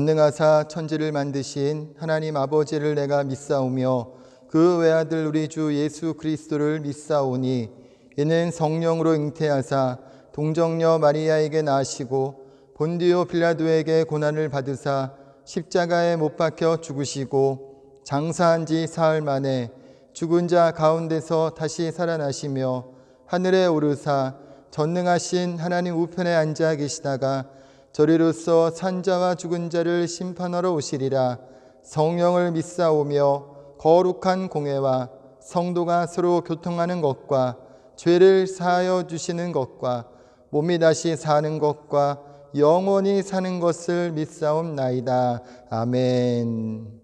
전능하사 천지를 만드신 하나님 아버지를 내가 믿사오며 그 외아들 우리 주 예수 그리스도를 믿사오니 이는 성령으로 잉태하사 동정녀 마리아에게 나시고 본디오 빌라도에게 고난을 받으사 십자가에 못 박혀 죽으시고 장사한 지 사흘 만에 죽은 자 가운데서 다시 살아나시며 하늘에 오르사 전능하신 하나님 우편에 앉아 계시다가 저리로서 산자와 죽은 자를 심판하러 오시리라. 성령을 믿사오며 거룩한 공회와 성도가 서로 교통하는 것과 죄를 사하여 주시는 것과 몸이 다시 사는 것과 영원히 사는 것을 믿사옵나이다. 아멘.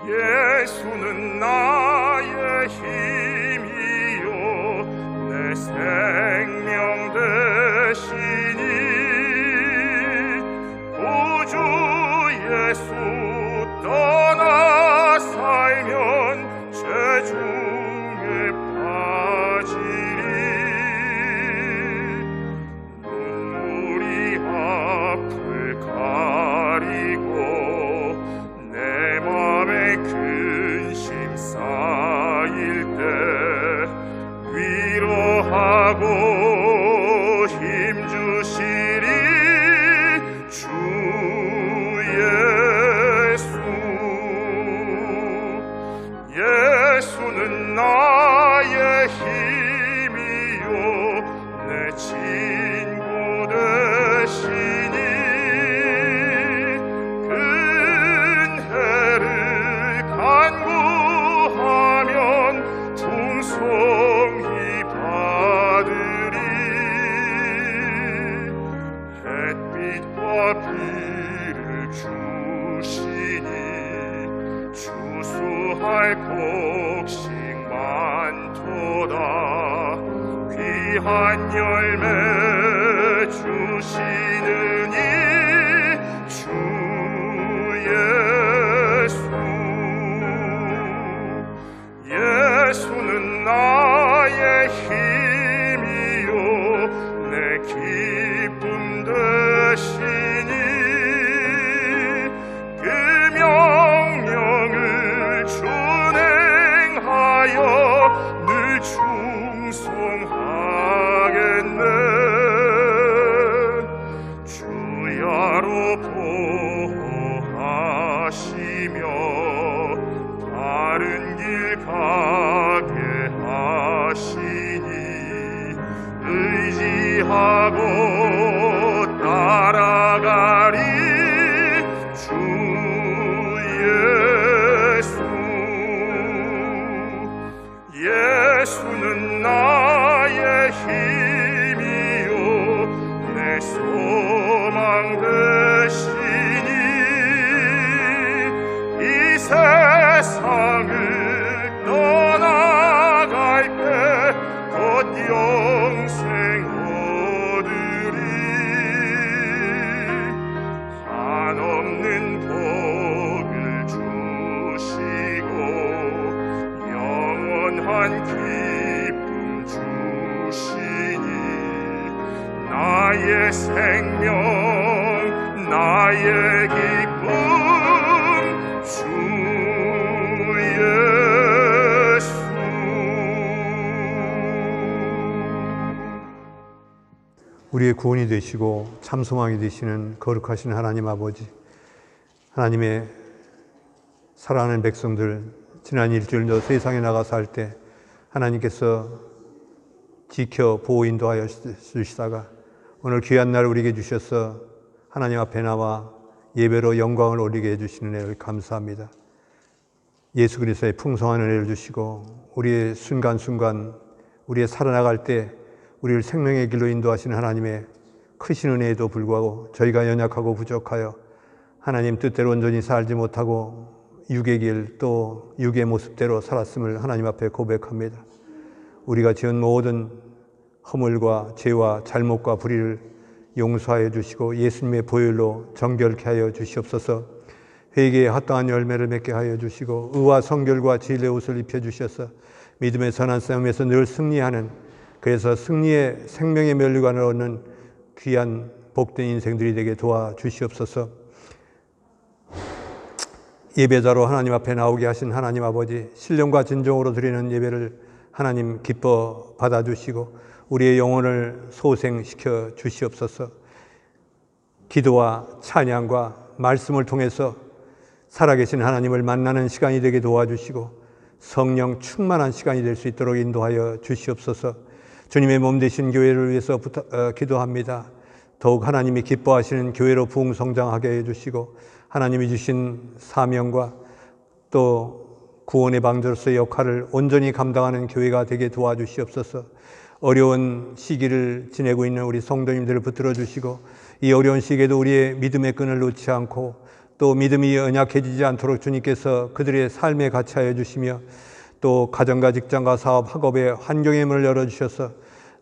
예수는 나의 힘이요 내 생명 되시니 구주 예수 떠나 살면 죄중에 빠지리 눈물이 앞을 가리고 내 맘에 근심 쌓일 때 위로하고 힘주시리 주 예수. 예수는 나의 힘이요 내 친구 되시니 간구하면 풍성히 받으리 햇빛과 비를 주시니 추수할 곡식 많도다 귀한 열매 주시느니 주 예수는 나의 힘이요 내 기쁨 되시니 그 명령을 준행하여 늘 충성하겠네 주야로 보호하시며 바른 길 가게 하시니 의지하고 따라가리 주 예수. 예수는 나의 힘이요 내 소망 되시니 이 세상을 떠나갈 때 곧 영생 얻으리 한없는 복을 주시고 영원한 기쁨 주시니 나의 생명 나의 기쁨 주 우리의 구원이 되시고 참 소망이 되시는 거룩하신 하나님 아버지, 하나님의 사랑하는 백성들, 지난 일주일도 세상에 나가서 할 때 하나님께서 지켜 보호 인도하여 주시다가 오늘 귀한 날 우리에게 주셔서 하나님 앞에 나와 예배로 영광을 올리게 해주시는 은혜를 감사합니다. 예수 그리스도의 풍성한 은혜를 주시고 우리의 순간순간 우리의 살아나갈 때 우리를 생명의 길로 인도하시는 하나님의 크신 은혜에도 불구하고 저희가 연약하고 부족하여 하나님 뜻대로 온전히 살지 못하고 육의 길 또 육의 모습대로 살았음을 하나님 앞에 고백합니다. 우리가 지은 모든 허물과 죄와 잘못과 불의를 용서하여 주시고 예수님의 보혈로 정결케 하여 주시옵소서. 회개에 합당한 열매를 맺게 하여 주시고 의와 성결과 진리의 옷을 입혀주셔서 믿음의 선한 싸움에서 늘 승리하는, 그래서 승리의 생명의 면류관을 얻는 귀한 복된 인생들이 되게 도와주시옵소서. 예배자로 하나님 앞에 나오게 하신 하나님 아버지, 신령과 진정으로 드리는 예배를 하나님 기뻐 받아주시고 우리의 영혼을 소생시켜 주시옵소서. 기도와 찬양과 말씀을 통해서 살아계신 하나님을 만나는 시간이 되게 도와주시고 성령 충만한 시간이 될 수 있도록 인도하여 주시옵소서. 주님의 몸 되신 교회를 위해서 기도합니다. 더욱 하나님이 기뻐하시는 교회로 부흥성장하게 해주시고 하나님이 주신 사명과 또 구원의 방주로서의 역할을 온전히 감당하는 교회가 되게 도와주시옵소서. 어려운 시기를 지내고 있는 우리 성도님들을 붙들어 주시고 이 어려운 시기에도 우리의 믿음의 끈을 놓지 않고 또 믿음이 연약해지지 않도록 주님께서 그들의 삶에 같이하여 주시며 또 가정과 직장과 사업, 학업의 환경의 문을 열어주셔서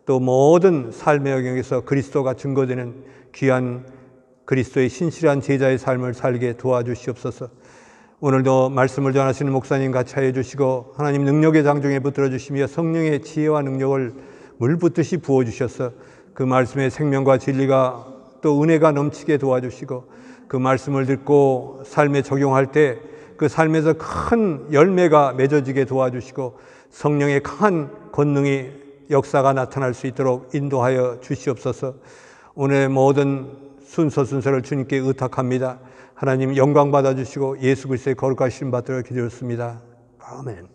또 모든 삶의 영역에서 그리스도가 증거되는 귀한 그리스도의 신실한 제자의 삶을 살게 도와주시옵소서. 오늘도 말씀을 전하시는 목사님 같이 하여 주시고 하나님 능력의 장중에 붙들어 주시며 성령의 지혜와 능력을 물 붓듯이 부어주셔서 그 말씀의 생명과 진리가 또 은혜가 넘치게 도와주시고 그 말씀을 듣고 삶에 적용할 때 그 삶에서 큰 열매가 맺어지게 도와주시고 성령의 강한 권능이 역사가 나타날 수 있도록 인도하여 주시옵소서. 오늘 모든 순서를 주님께 의탁합니다. 하나님 영광 받아주시고 예수 그리스도의 거룩하신 받들어 기도했습니다. 아멘.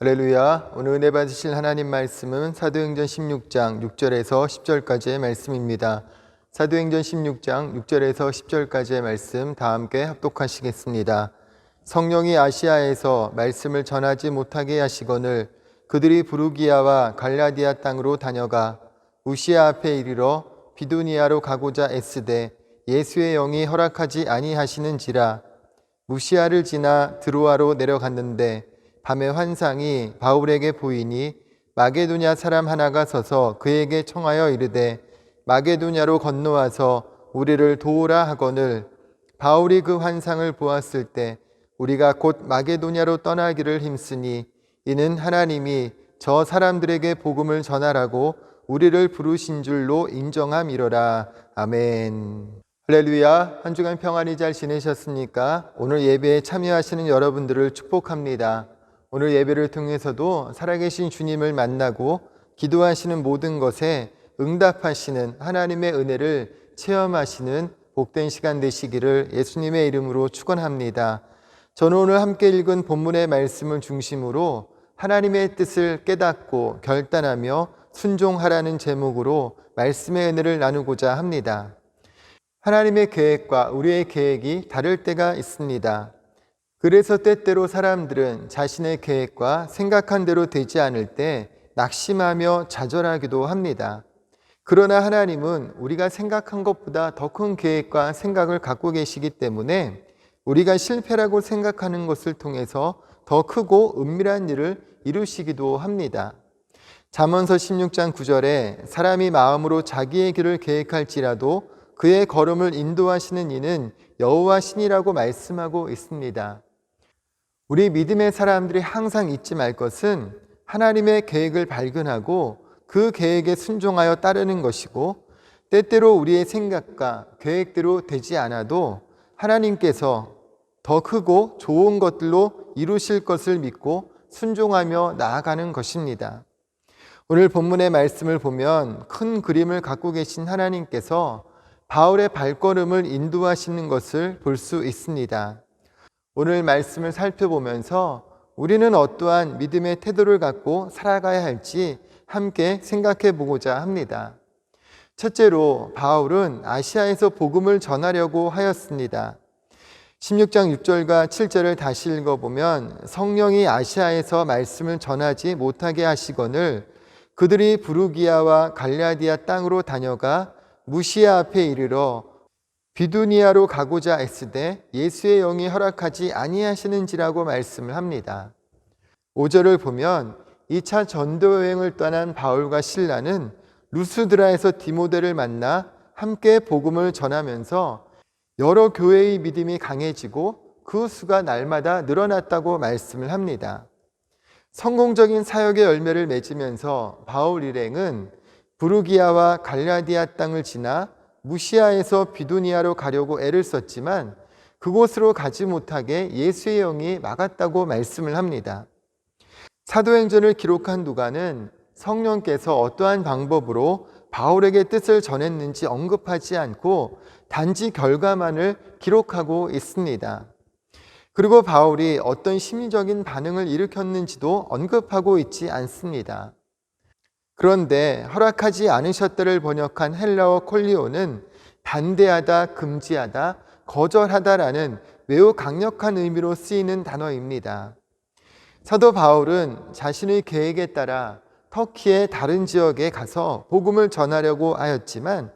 할렐루야. 오늘 은혜 받으실 하나님 말씀은 사도행전 16장 6절에서 10절까지의 말씀입니다. 사도행전 16장 6절에서 10절까지의 말씀 다 함께 합독하시겠습니다. 성령이 아시아에서 말씀을 전하지 못하게 하시거늘 그들이 부르기아와 갈라디아 땅으로 다녀가 무시아 앞에 이르러 비두니아로 가고자 애쓰되 예수의 영이 허락하지 아니하시는지라. 무시아를 지나 드로아로 내려갔는데 밤에 환상이 바울에게 보이니 마게도냐 사람 하나가 서서 그에게 청하여 이르되 마게도냐로 건너와서 우리를 도우라 하거늘 바울이 그 환상을 보았을 때 우리가 곧 마게도냐로 떠나기를 힘쓰니 이는 하나님이 저 사람들에게 복음을 전하라고 우리를 부르신 줄로 인정함이로라. 아멘. 할렐루야. 한 주간 평안히 잘 지내셨습니까? 오늘 예배에 참여하시는 여러분들을 축복합니다. 오늘 예배를 통해서도 살아계신 주님을 만나고 기도하시는 모든 것에 응답하시는 하나님의 은혜를 체험하시는 복된 시간 되시기를 예수님의 이름으로 축원합니다. 저는 오늘 함께 읽은 본문의 말씀을 중심으로 하나님의 뜻을 깨닫고 결단하며 순종하라는 제목으로 말씀의 은혜를 나누고자 합니다. 하나님의 계획과 우리의 계획이 다를 때가 있습니다. 그래서 때때로 사람들은 자신의 계획과 생각한 대로 되지 않을 때 낙심하며 좌절하기도 합니다. 그러나 하나님은 우리가 생각한 것보다 더 큰 계획과 생각을 갖고 계시기 때문에 우리가 실패라고 생각하는 것을 통해서 더 크고 은밀한 일을 이루시기도 합니다. 잠언서 16장 9절에 사람이 마음으로 자기의 길을 계획할지라도 그의 걸음을 인도하시는 이는 여호와 신이라고 말씀하고 있습니다. 우리 믿음의 사람들이 항상 잊지 말 것은 하나님의 계획을 발견하고 그 계획에 순종하여 따르는 것이고 때때로 우리의 생각과 계획대로 되지 않아도 하나님께서 더 크고 좋은 것들로 이루실 것을 믿고 순종하며 나아가는 것입니다. 오늘 본문의 말씀을 보면 큰 그림을 갖고 계신 하나님께서 바울의 발걸음을 인도하시는 것을 볼 수 있습니다. 오늘 말씀을 살펴보면서 우리는 어떠한 믿음의 태도를 갖고 살아가야 할지 함께 생각해 보고자 합니다. 첫째로 바울은 아시아에서 복음을 전하려고 하였습니다. 16장 6절과 7절을 다시 읽어보면 성령이 아시아에서 말씀을 전하지 못하게 하시거늘 그들이 부르기아와 갈라디아 땅으로 다녀가 무시아 앞에 이르러 비두니아로 가고자 애쓰되 예수의 영이 허락하지 아니하시는지라고 말씀을 합니다. 5절을 보면 2차 전도 여행을 떠난 바울과 실라는 루스드라에서 디모데를 만나 함께 복음을 전하면서 여러 교회의 믿음이 강해지고 그 수가 날마다 늘어났다고 말씀을 합니다. 성공적인 사역의 열매를 맺으면서 바울 일행은 부르기아와 갈라디아 땅을 지나 무시아에서 비두니아로 가려고 애를 썼지만 그곳으로 가지 못하게 예수의 영이 막았다고 말씀을 합니다. 사도행전을 기록한 누가는 성령께서 어떠한 방법으로 바울에게 뜻을 전했는지 언급하지 않고 단지 결과만을 기록하고 있습니다. 그리고 바울이 어떤 심리적인 반응을 일으켰는지도 언급하고 있지 않습니다. 그런데 허락하지 않으셨다를 번역한 헬라어 콜리오는 반대하다, 금지하다, 거절하다라는 매우 강력한 의미로 쓰이는 단어입니다. 사도 바울은 자신의 계획에 따라 터키의 다른 지역에 가서 복음을 전하려고 하였지만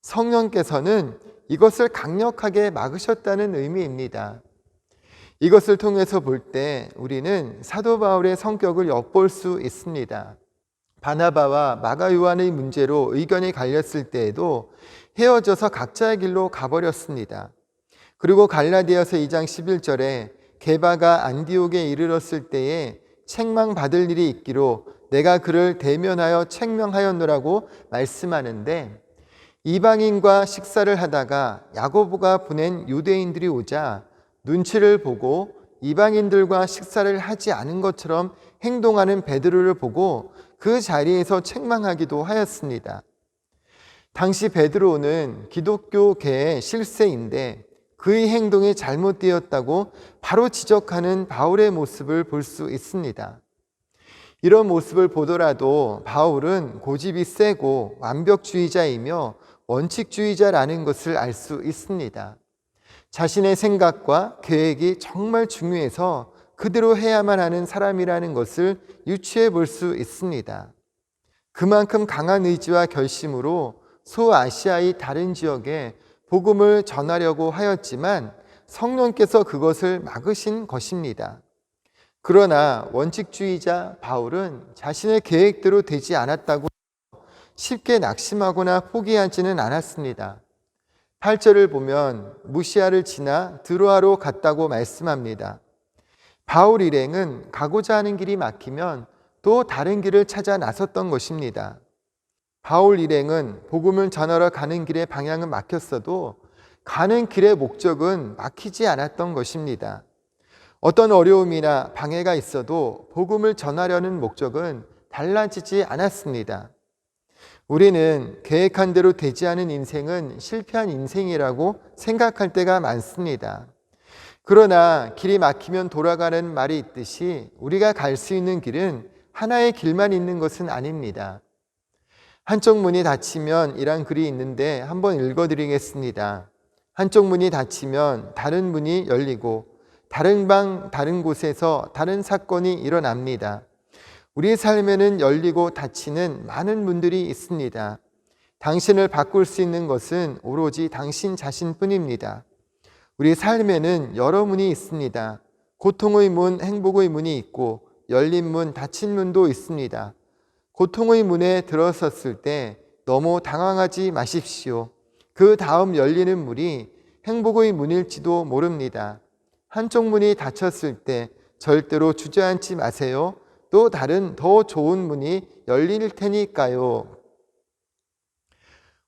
성령께서는 이것을 강력하게 막으셨다는 의미입니다. 이것을 통해서 볼 때 우리는 사도 바울의 성격을 엿볼 수 있습니다. 바나바와 마가 요한의 문제로 의견이 갈렸을 때에도 헤어져서 각자의 길로 가버렸습니다. 그리고 갈라디아서 2장 11절에 게바가 안디옥에 이르렀을 때에 책망받을 일이 있기로 내가 그를 대면하여 책명하였노라고 말씀하는데 이방인과 식사를 하다가 야고보가 보낸 유대인들이 오자 눈치를 보고 이방인들과 식사를 하지 않은 것처럼 행동하는 베드로를 보고 그 자리에서 책망하기도 하였습니다. 당시 베드로는 기독교계의 실세인데 그의 행동이 잘못되었다고 바로 지적하는 바울의 모습을 볼 수 있습니다. 이런 모습을 보더라도 바울은 고집이 세고 완벽주의자이며 원칙주의자라는 것을 알 수 있습니다. 자신의 생각과 계획이 정말 중요해서 그대로 해야만 하는 사람이라는 것을 유추해 볼 수 있습니다. 그만큼 강한 의지와 결심으로 소아시아의 다른 지역에 복음을 전하려고 하였지만 성령께서 그것을 막으신 것입니다. 그러나 원칙주의자 바울은 자신의 계획대로 되지 않았다고 쉽게 낙심하거나 포기하지는 않았습니다. 8절을 보면 무시아를 지나 드로아로 갔다고 말씀합니다. 바울 일행은 가고자 하는 길이 막히면 또 다른 길을 찾아 나섰던 것입니다. 바울 일행은 복음을 전하러 가는 길의 방향은 막혔어도 가는 길의 목적은 막히지 않았던 것입니다. 어떤 어려움이나 방해가 있어도 복음을 전하려는 목적은 달라지지 않았습니다. 우리는 계획한 대로 되지 않은 인생은 실패한 인생이라고 생각할 때가 많습니다. 그러나 길이 막히면 돌아가는 말이 있듯이 우리가 갈 수 있는 길은 하나의 길만 있는 것은 아닙니다. 한쪽 문이 닫히면 이란 글이 있는데 한번 읽어드리겠습니다. 한쪽 문이 닫히면 다른 문이 열리고 다른 방, 다른 곳에서 다른 사건이 일어납니다. 우리 삶에는 열리고 닫히는 많은 문들이 있습니다. 당신을 바꿀 수 있는 것은 오로지 당신 자신뿐입니다. 우리 삶에는 여러 문이 있습니다. 고통의 문, 행복의 문이 있고 열린 문, 닫힌 문도 있습니다. 고통의 문에 들어섰을 때 너무 당황하지 마십시오. 그 다음 열리는 문이 행복의 문일지도 모릅니다. 한쪽 문이 닫혔을 때 절대로 주저앉지 마세요. 또 다른 더 좋은 문이 열릴 테니까요.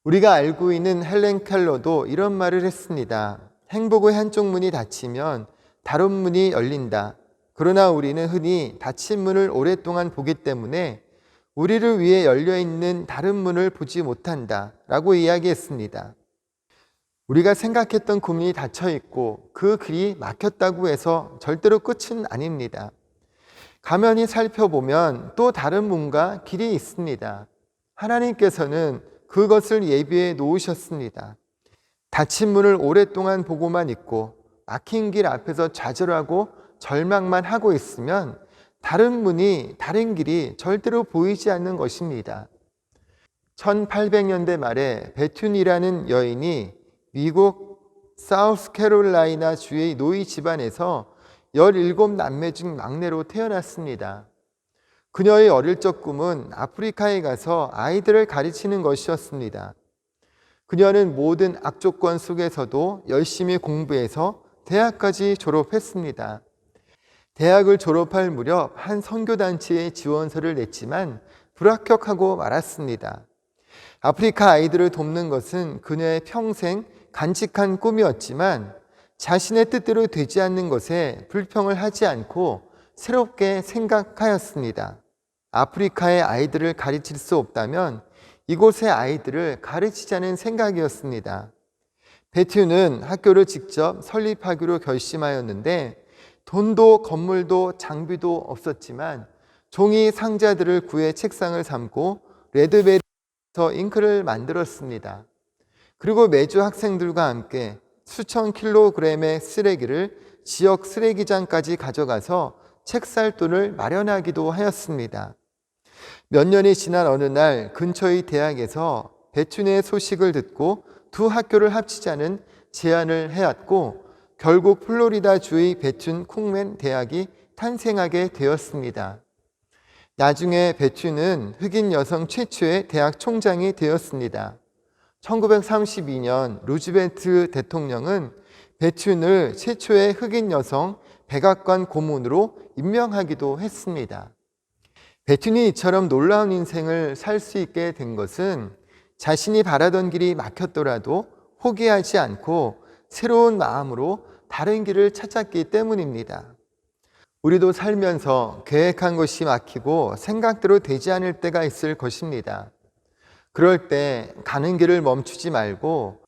우리가 알고 있는 헬렌 켈러도 이런 말을 했습니다. 행복의 한쪽 문이 닫히면 다른 문이 열린다. 그러나 우리는 흔히 닫힌 문을 오랫동안 보기 때문에 우리를 위해 열려있는 다른 문을 보지 못한다 라고 이야기했습니다. 우리가 생각했던 문이 닫혀 있고 그 길이 막혔다고 해서 절대로 끝은 아닙니다. 가만히 살펴보면 또 다른 뭔가 길이 있습니다. 하나님께서는 그것을 예비해 놓으셨습니다. 닫힌 문을 오랫동안 보고만 있고 막힌 길 앞에서 좌절하고 절망만 하고 있으면 다른 문이, 다른 길이 절대로 보이지 않는 것입니다. 1800년대 말에 베튠이라는 여인이 미국 사우스캐롤라이나 주의 노이 집안에서 17남매 중 막내로 태어났습니다. 그녀의 어릴 적 꿈은 아프리카에 가서 아이들을 가르치는 것이었습니다. 그녀는 모든 악조건 속에서도 열심히 공부해서 대학까지 졸업했습니다. 대학을 졸업할 무렵 한 선교단체에 지원서를 냈지만 불합격하고 말았습니다. 아프리카 아이들을 돕는 것은 그녀의 평생 간직한 꿈이었지만 자신의 뜻대로 되지 않는 것에 불평을 하지 않고 새롭게 생각하였습니다. 아프리카의 아이들을 가르칠 수 없다면 이곳의 아이들을 가르치자는 생각이었습니다. 베튠은 학교를 직접 설립하기로 결심하였는데 돈도 건물도 장비도 없었지만 종이 상자들을 구해 책상을 삼고 레드베리에서 잉크를 만들었습니다. 그리고 매주 학생들과 함께 수천 킬로그램의 쓰레기를 지역 쓰레기장까지 가져가서 책 살 돈을 마련하기도 하였습니다. 몇 년이 지난 어느 날 근처의 대학에서 베튠의 소식을 듣고 두 학교를 합치자는 제안을 해왔고 결국 플로리다주의 베튠 콩맨 대학이 탄생하게 되었습니다. 나중에 베튠은 흑인 여성 최초의 대학 총장이 되었습니다. 1932년 루즈벨트 대통령은 베튠을 최초의 흑인 여성 백악관 고문으로 임명하기도 했습니다. 베튠이 이처럼 놀라운 인생을 살 수 있게 된 것은 자신이 바라던 길이 막혔더라도 포기하지 않고 새로운 마음으로 다른 길을 찾았기 때문입니다. 우리도 살면서 계획한 것이 막히고 생각대로 되지 않을 때가 있을 것입니다. 그럴 때 가는 길을 멈추지 말고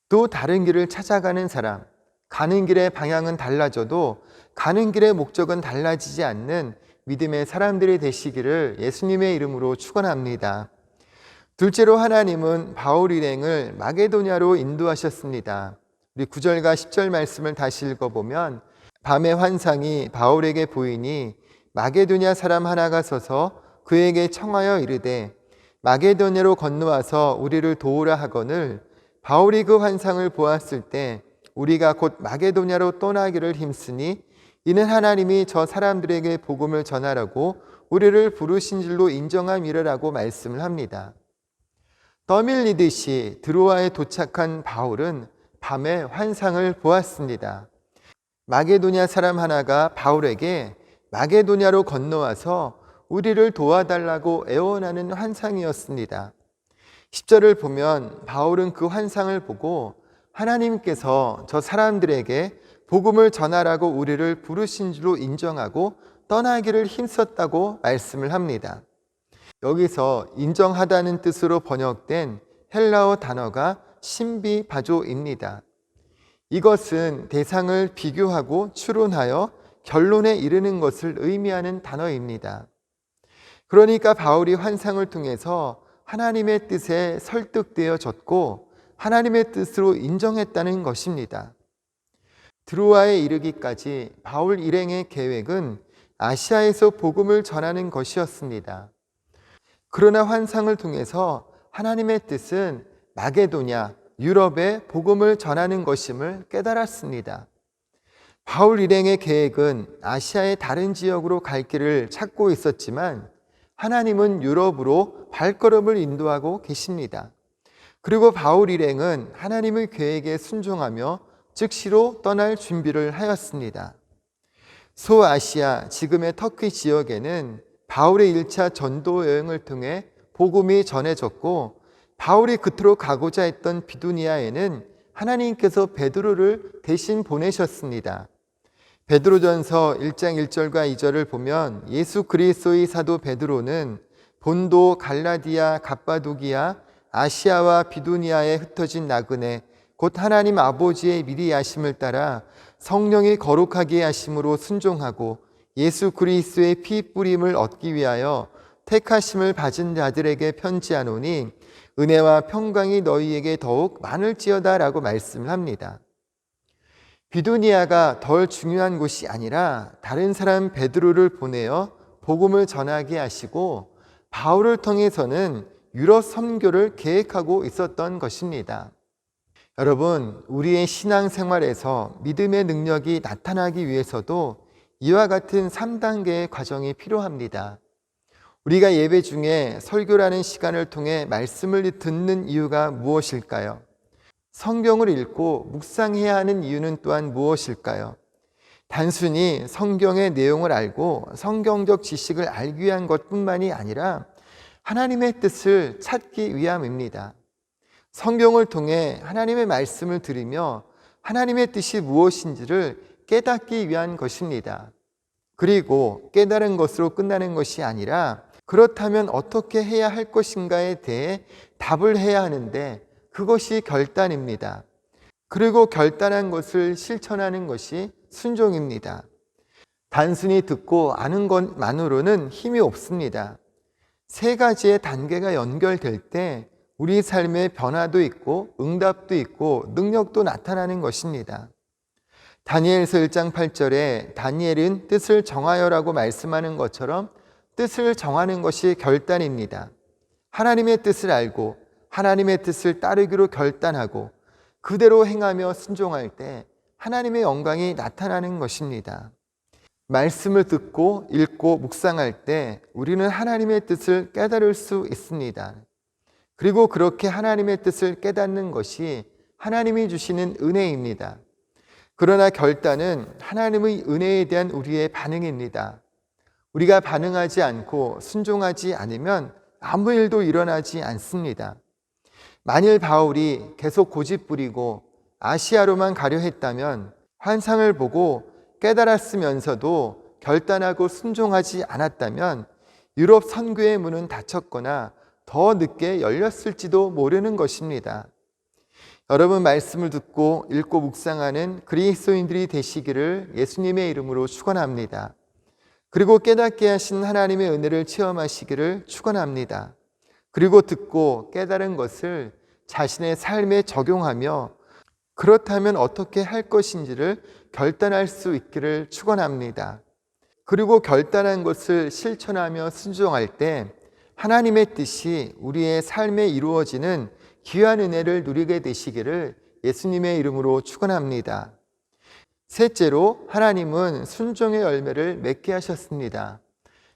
또 다른 길을 찾아가는 사람, 가는 길의 방향은 달라져도 가는 길의 목적은 달라지지 않는 믿음의 사람들이 되시기를 예수님의 이름으로 축원합니다. 둘째로 하나님은 바울 일행을 마게도냐로 인도하셨습니다. 우리 9절과 10절 말씀을 다시 읽어보면 밤의 환상이 바울에게 보이니 마게도냐 사람 하나가 서서 그에게 청하여 이르되 마게도냐로 건너와서 우리를 도우라 하거늘 바울이 그 환상을 보았을 때 우리가 곧 마게도냐로 떠나기를 힘쓰니 이는 하나님이 저 사람들에게 복음을 전하라고 우리를 부르신 줄로 인정함이라고 말씀을 합니다. 떠밀리듯이 드로아에 도착한 바울은 밤에 환상을 보았습니다. 마게도냐 사람 하나가 바울에게 마게도냐로 건너와서 우리를 도와달라고 애원하는 환상이었습니다. 10절을 보면 바울은 그 환상을 보고 하나님께서 저 사람들에게 복음을 전하라고 우리를 부르신 줄로 인정하고 떠나기를 힘썼다고 말씀을 합니다. 여기서 인정하다는 뜻으로 번역된 헬라어 단어가 신비바조입니다. 이것은 대상을 비교하고 추론하여 결론에 이르는 것을 의미하는 단어입니다. 그러니까 바울이 환상을 통해서 하나님의 뜻에 설득되어졌고 하나님의 뜻으로 인정했다는 것입니다. 드로아에 이르기까지 바울 일행의 계획은 아시아에서 복음을 전하는 것이었습니다. 그러나 환상을 통해서 하나님의 뜻은 마게도냐, 유럽에 복음을 전하는 것임을 깨달았습니다. 바울 일행의 계획은 아시아의 다른 지역으로 갈 길을 찾고 있었지만 하나님은 유럽으로 발걸음을 인도하고 계십니다. 그리고 바울 일행은 하나님의 계획에 순종하며 즉시로 떠날 준비를 하였습니다. 소아시아, 지금의 터키 지역에는 바울의 1차 전도 여행을 통해 복음이 전해졌고 바울이 그토록 가고자 했던 비두니아에는 하나님께서 베드로를 대신 보내셨습니다. 베드로전서 1장 1절과 2절을 보면 예수 그리스도의 사도 베드로는 본도, 갈라디아, 갑바도기아, 아시아와 비두니아에 흩어진 나그네 곧 하나님 아버지의 미리 하심을 따라 성령이 거룩하게 하심으로 순종하고 예수 그리스도의 피 뿌림을 얻기 위하여 택하심을 받은 자들에게 편지하노니 은혜와 평강이 너희에게 더욱 많을지어다 라고 말씀을 합니다. 비두니아가 덜 중요한 곳이 아니라 다른 사람 베드로를 보내어 복음을 전하게 하시고 바울을 통해서는 유럽 선교를 계획하고 있었던 것입니다. 여러분, 우리의 신앙생활에서 믿음의 능력이 나타나기 위해서도 이와 같은 3단계의 과정이 필요합니다. 우리가 예배 중에 설교라는 시간을 통해 말씀을 듣는 이유가 무엇일까요? 성경을 읽고 묵상해야 하는 이유는 또한 무엇일까요? 단순히 성경의 내용을 알고 성경적 지식을 알기 위한 것뿐만이 아니라 하나님의 뜻을 찾기 위함입니다. 성경을 통해 하나님의 말씀을 들으며 하나님의 뜻이 무엇인지를 깨닫기 위한 것입니다. 그리고 깨달은 것으로 끝나는 것이 아니라 그렇다면 어떻게 해야 할 것인가에 대해 답을 해야 하는데 그것이 결단입니다. 그리고 결단한 것을 실천하는 것이 순종입니다. 단순히 듣고 아는 것만으로는 힘이 없습니다. 3가지의 단계가 연결될 때 우리 삶의 변화도 있고 응답도 있고 능력도 나타나는 것입니다. 다니엘서 1장 8절에 다니엘은 뜻을 정하여라고 말씀하는 것처럼 뜻을 정하는 것이 결단입니다. 하나님의 뜻을 알고 하나님의 뜻을 따르기로 결단하고 그대로 행하며 순종할 때 하나님의 영광이 나타나는 것입니다. 말씀을 듣고 읽고 묵상할 때 우리는 하나님의 뜻을 깨달을 수 있습니다. 그리고 그렇게 하나님의 뜻을 깨닫는 것이 하나님이 주시는 은혜입니다. 그러나 결단은 하나님의 은혜에 대한 우리의 반응입니다. 우리가 반응하지 않고 순종하지 않으면 아무 일도 일어나지 않습니다. 만일 바울이 계속 고집부리고 아시아로만 가려 했다면 환상을 보고 깨달았으면서도 결단하고 순종하지 않았다면 유럽 선교의 문은 닫혔거나 더 늦게 열렸을지도 모르는 것입니다. 여러분, 말씀을 듣고 읽고 묵상하는 그리스도인들이 되시기를 예수님의 이름으로 축원합니다. 그리고 깨닫게 하신 하나님의 은혜를 체험하시기를 축원합니다. 그리고 듣고 깨달은 것을 자신의 삶에 적용하며 그렇다면 어떻게 할 것인지를 결단할 수 있기를 축원합니다. 그리고 결단한 것을 실천하며 순종할 때 하나님의 뜻이 우리의 삶에 이루어지는 귀한 은혜를 누리게 되시기를 예수님의 이름으로 축원합니다. 셋째로 하나님은 순종의 열매를 맺게 하셨습니다.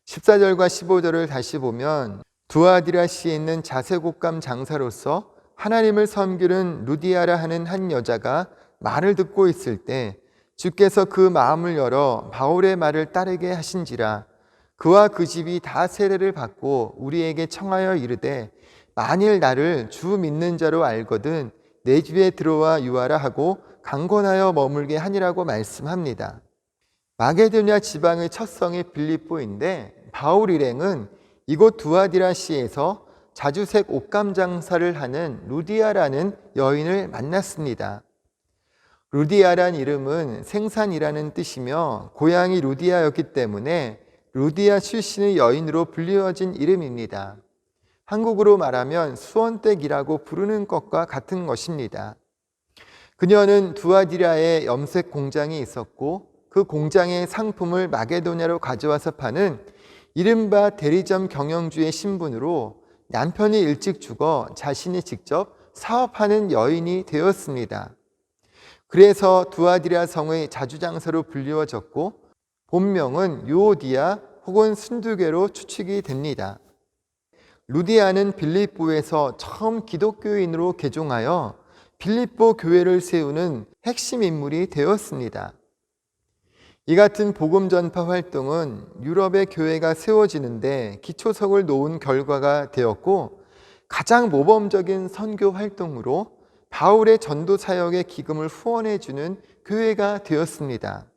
14절과 15절을 다시 보면 두아디라시에 있는 자색옷감 장사로서 하나님을 섬기는 루디아라 하는 한 여자가 말을 듣고 있을 때 주께서 그 마음을 열어 바울의 말을 따르게 하신지라. 그와 그 집이 다 세례를 받고 우리에게 청하여 이르되 만일 나를 주 믿는 자로 알거든 내 집에 들어와 유하라 하고 강권하여 머물게 하니라고 말씀합니다. 마게도냐 지방의 첫 성이 빌립보인데 바울 일행은 이곳 두아디라시에서 자주색 옷감 장사를 하는 루디아라는 여인을 만났습니다. 루디아란 이름은 생산이라는 뜻이며 고향이 루디아였기 때문에 루디아 출신의 여인으로 불리워진 이름입니다. 한국으로 말하면 수원댁이라고 부르는 것과 같은 것입니다. 그녀는 두아디라에 염색 공장이 있었고 그 공장의 상품을 마게도냐로 가져와서 파는 이른바 대리점 경영주의 신분으로 남편이 일찍 죽어 자신이 직접 사업하는 여인이 되었습니다. 그래서 두아디라 성의 자주장사로 불리워졌고 본명은 유오디아 혹은 순두개로 추측이 됩니다. 루디아는 빌립보에서 처음 기독교인으로 개종하여 빌립보 교회를 세우는 핵심 인물이 되었습니다. 이 같은 복음 전파 활동은 유럽의 교회가 세워지는데 기초석을 놓은 결과가 되었고 가장 모범적인 선교 활동으로 바울의 전도 사역의 기금을 후원해 주는 교회가 되었습니다.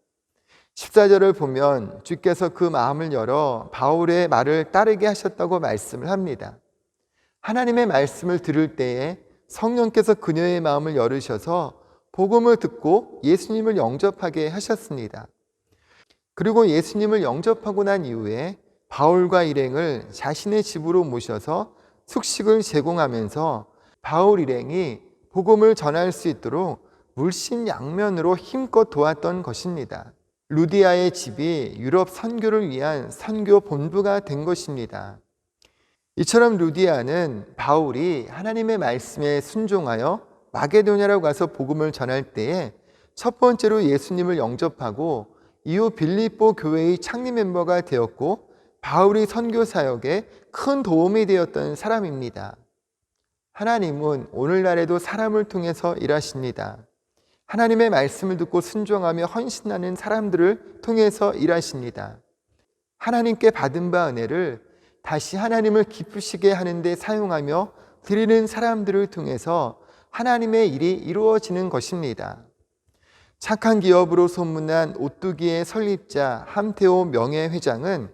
14절을 보면 주께서 그 마음을 열어 바울의 말을 따르게 하셨다고 말씀을 합니다. 하나님의 말씀을 들을 때에 성령께서 그녀의 마음을 열으셔서 복음을 듣고 예수님을 영접하게 하셨습니다. 그리고 예수님을 영접하고 난 이후에 바울과 일행을 자신의 집으로 모셔서 숙식을 제공하면서 바울 일행이 복음을 전할 수 있도록 물신양면으로 힘껏 도왔던 것입니다. 루디아의 집이 유럽 선교를 위한 선교 본부가 된 것입니다. 이처럼 루디아는 바울이 하나님의 말씀에 순종하여 마게도냐로 가서 복음을 전할 때에 첫 번째로 예수님을 영접하고 이후 빌립보 교회의 창립 멤버가 되었고 바울이 선교 사역에 큰 도움이 되었던 사람입니다. 하나님은 오늘날에도 사람을 통해서 일하십니다. 하나님의 말씀을 듣고 순종하며 헌신하는 사람들을 통해서 일하십니다. 하나님께 받은 바 은혜를 다시 하나님을 기쁘시게 하는 데 사용하며 드리는 사람들을 통해서 하나님의 일이 이루어지는 것입니다. 착한 기업으로 소문난 오뚜기의 설립자 함태호 명예회장은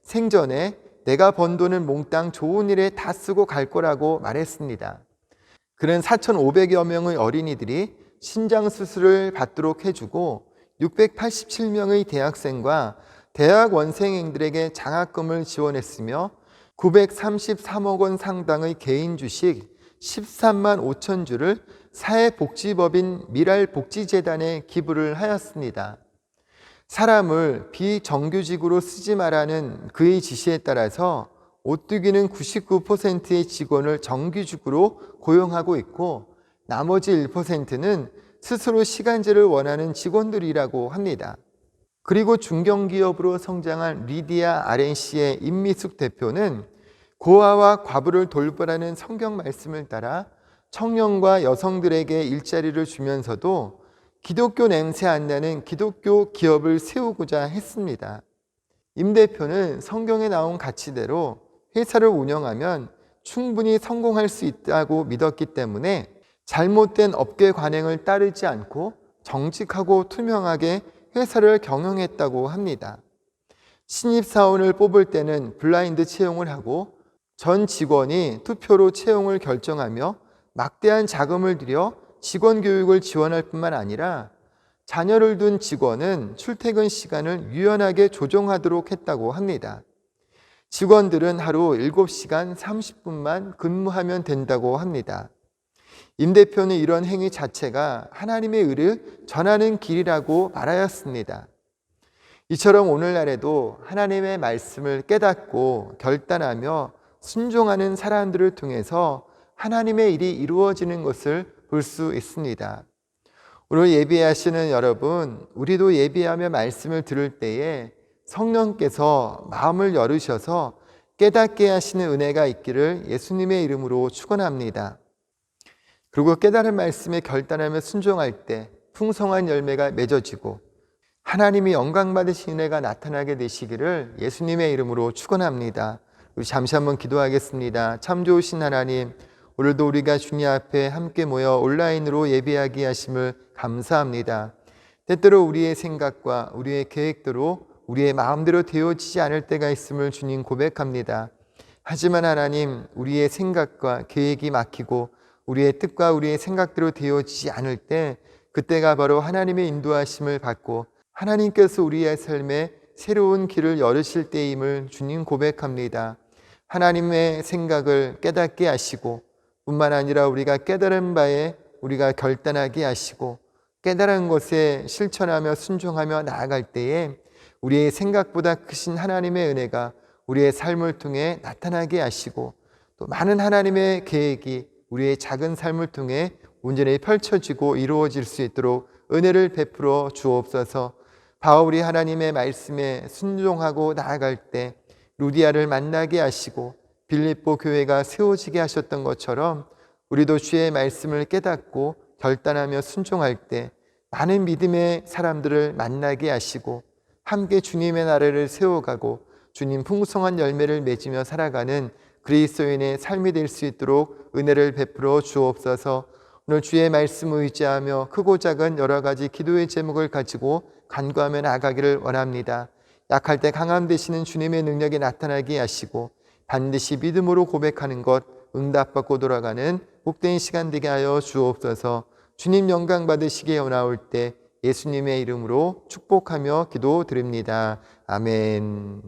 생전에 내가 번 돈은 몽땅 좋은 일에 다 쓰고 갈 거라고 말했습니다. 그는 4,500여 명의 어린이들이 신장 수술을 받도록 해주고 687명의 대학생과 대학원생들에게 장학금을 지원했으며 933억 원 상당의 개인 주식 13만 5천 주를 사회복지법인 미랄복지재단에 기부를 하였습니다. 사람을 비정규직으로 쓰지 말라는 그의 지시에 따라서 오뚜기는 99%의 직원을 정규직으로 고용하고 있고 나머지 1%는 스스로 시간제를 원하는 직원들이라고 합니다. 그리고 중견기업으로 성장한 리디아 RNC의 임미숙 대표는 고아와 과부를 돌보라는 성경 말씀을 따라 청년과 여성들에게 일자리를 주면서도 기독교 냄새 안 나는 기독교 기업을 세우고자 했습니다. 임 대표는 성경에 나온 가치대로 회사를 운영하면 충분히 성공할 수 있다고 믿었기 때문에 잘못된 업계 관행을 따르지 않고 정직하고 투명하게 회사를 경영했다고 합니다. 신입사원을 뽑을 때는 블라인드 채용을 하고 전 직원이 투표로 채용을 결정하며 막대한 자금을 들여 직원 교육을 지원할 뿐만 아니라 자녀를 둔 직원은 출퇴근 시간을 유연하게 조정하도록 했다고 합니다. 직원들은 하루 7시간 30분만 근무하면 된다고 합니다. 임 대표는 이런 행위 자체가 하나님의 의를 전하는 길이라고 말하였습니다. 이처럼 오늘날에도 하나님의 말씀을 깨닫고 결단하며 순종하는 사람들을 통해서 하나님의 일이 이루어지는 것을 볼 수 있습니다. 오늘 예배하시는 여러분, 우리도 예배하며 말씀을 들을 때에 성령께서 마음을 열으셔서 깨닫게 하시는 은혜가 있기를 예수님의 이름으로 축원합니다. 그리고 깨달은 말씀에 결단하며 순종할 때 풍성한 열매가 맺어지고 하나님이 영광 받으신 은혜가 나타나게 되시기를 예수님의 이름으로 축원합니다. 우리 잠시 한번 기도하겠습니다. 참 좋으신 하나님, 오늘도 우리가 주님 앞에 함께 모여 온라인으로 예배하게 하심을 감사합니다. 때때로 우리의 생각과 우리의 계획대로 우리의 마음대로 되어지지 않을 때가 있음을 주님 고백합니다. 하지만 하나님, 우리의 생각과 계획이 막히고 우리의 뜻과 우리의 생각대로 되어지지 않을 때 그때가 바로 하나님의 인도하심을 받고 하나님께서 우리의 삶에 새로운 길을 열으실 때임을 주님 고백합니다. 하나님의 생각을 깨닫게 하시고 뿐만 아니라 우리가 깨달은 바에 우리가 결단하게 하시고 깨달은 것에 실천하며 순종하며 나아갈 때에 우리의 생각보다 크신 하나님의 은혜가 우리의 삶을 통해 나타나게 하시고 또 많은 하나님의 계획이 우리의 작은 삶을 통해 온전히 펼쳐지고 이루어질 수 있도록 은혜를 베풀어 주옵소서. 바울이 하나님의 말씀에 순종하고 나아갈 때 루디아를 만나게 하시고 빌립보 교회가 세워지게 하셨던 것처럼 우리도 주의 말씀을 깨닫고 결단하며 순종할 때 많은 믿음의 사람들을 만나게 하시고 함께 주님의 나라를 세워가고 주님 풍성한 열매를 맺으며 살아가는 그리스도인의 삶이 될 수 있도록 은혜를 베풀어 주옵소서. 오늘 주의 말씀을 의지하며 크고 작은 여러 가지 기도의 제목을 가지고 간구하며 나아가기를 원합니다. 약할 때 강함 되시는 주님의 능력이 나타나게 하시고 반드시 믿음으로 고백하는 것 응답받고 돌아가는 복된 시간 되게 하여 주옵소서. 주님 영광 받으시기에 나올 때 예수님의 이름으로 축복하며 기도드립니다. 아멘.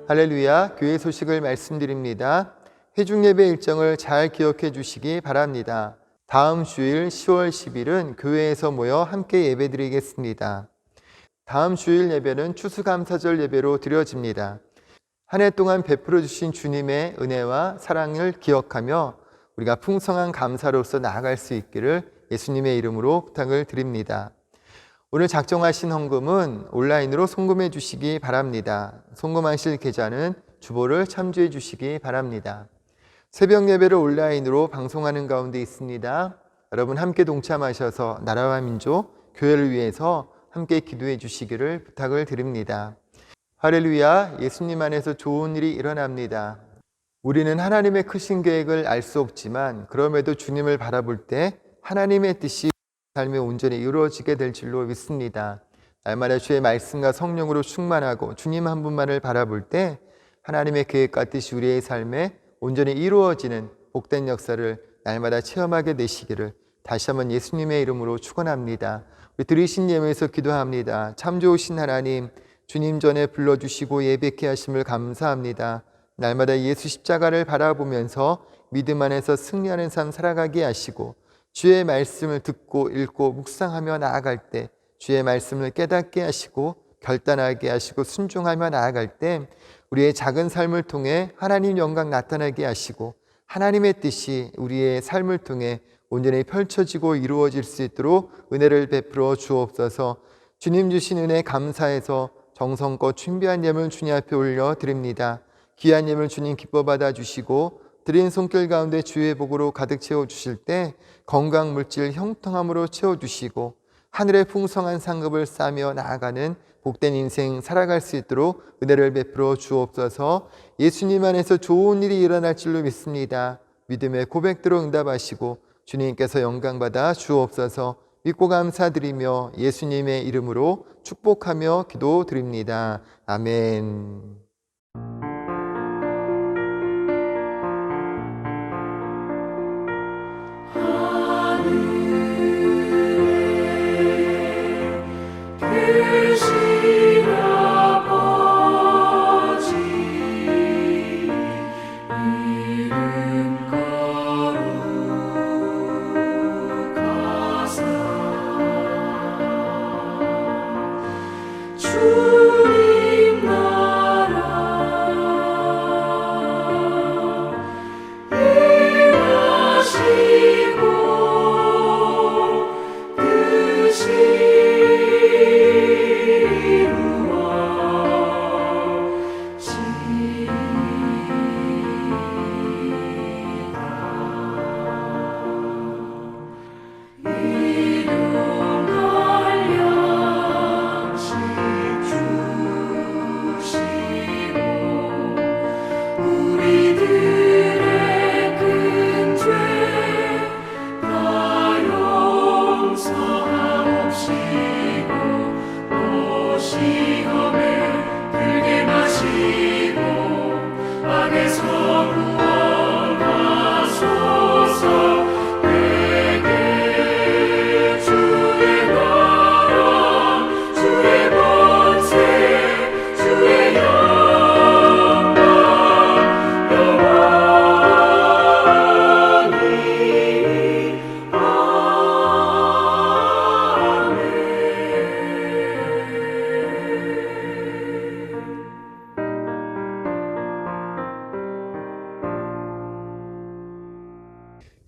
할렐루야, 교회 소식을 말씀드립니다. 회중예배 일정을 잘 기억해 주시기 바랍니다. 다음 주일 10월 10일은 교회에서 모여 함께 예배드리겠습니다. 다음 주일 예배는 추수감사절 예배로 드려집니다. 한 해 동안 베풀어 주신 주님의 은혜와 사랑을 기억하며 우리가 풍성한 감사로서 나아갈 수 있기를 예수님의 이름으로 부탁을 드립니다. 오늘 작정하신 헌금은 온라인으로 송금해 주시기 바랍니다. 송금하실 계좌는 주보를 참조해 주시기 바랍니다. 새벽 예배를 온라인으로 방송하는 가운데 있습니다. 여러분 함께 동참하셔서 나라와 민족, 교회를 위해서 함께 기도해 주시기를 부탁을 드립니다. 할렐루야, 예수님 안에서 좋은 일이 일어납니다. 우리는 하나님의 크신 계획을 알 수 없지만 그럼에도 주님을 바라볼 때 하나님의 뜻이 삶에 온전히 이루어지게 될 줄로 믿습니다. 날마다 주의 말씀과 성령으로 충만하고 주님 한 분만을 바라볼 때 하나님의 계획과 뜻이 우리의 삶에 온전히 이루어지는 복된 역사를 날마다 체험하게 되시기를 다시 한번 예수님의 이름으로 축원합니다. 우리 들으신 예배에서 기도합니다. 참 좋으신 하나님, 주님 전에 불러주시고 예배케 하심을 감사합니다. 날마다 예수 십자가를 바라보면서 믿음 안에서 승리하는 삶 살아가게 하시고, 주의 말씀을 듣고 읽고 묵상하며 나아갈 때 주의 말씀을 깨닫게 하시고 결단하게 하시고 순종하며 나아갈 때 우리의 작은 삶을 통해 하나님 영광 나타나게 하시고, 하나님의 뜻이 우리의 삶을 통해 온전히 펼쳐지고 이루어질 수 있도록 은혜를 베풀어 주옵소서. 주님 주신 은혜 감사해서 정성껏 준비한 예물 주님 앞에 올려 드립니다. 귀한 예물 주님 기뻐 받아 주시고, 드린 손길 가운데 주의 복으로 가득 채워 주실 때 건강 물질 형통함으로 채워 주시고, 하늘의 풍성한 상급을 쌓으며 나아가는 복된 인생 살아갈 수 있도록 은혜를 베풀어 주옵소서. 예수님 안에서 좋은 일이 일어날 줄로 믿습니다. 믿음의 고백대로 응답하시고 주님께서 영광받아 주옵소서. 믿고 감사드리며 예수님의 이름으로 축복하며 기도드립니다. 아멘.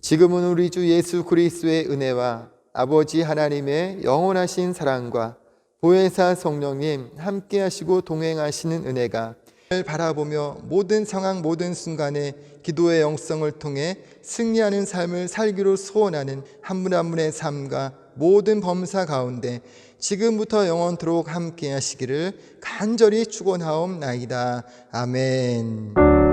지금은 우리 주 예수 그리스도의 은혜와 아버지 하나님의 영원하신 사랑과 보혜사 성령님 함께 하시고 동행하시는 은혜가 바라보며 모든 상황 모든 순간에 기도의 영성을 통해 승리하는 삶을 살기로 소원하는 한 분 한 분의 삶과 모든 범사 가운데 지금부터 영원토록 함께 하시기를 간절히 축원하옵나이다. 아멘.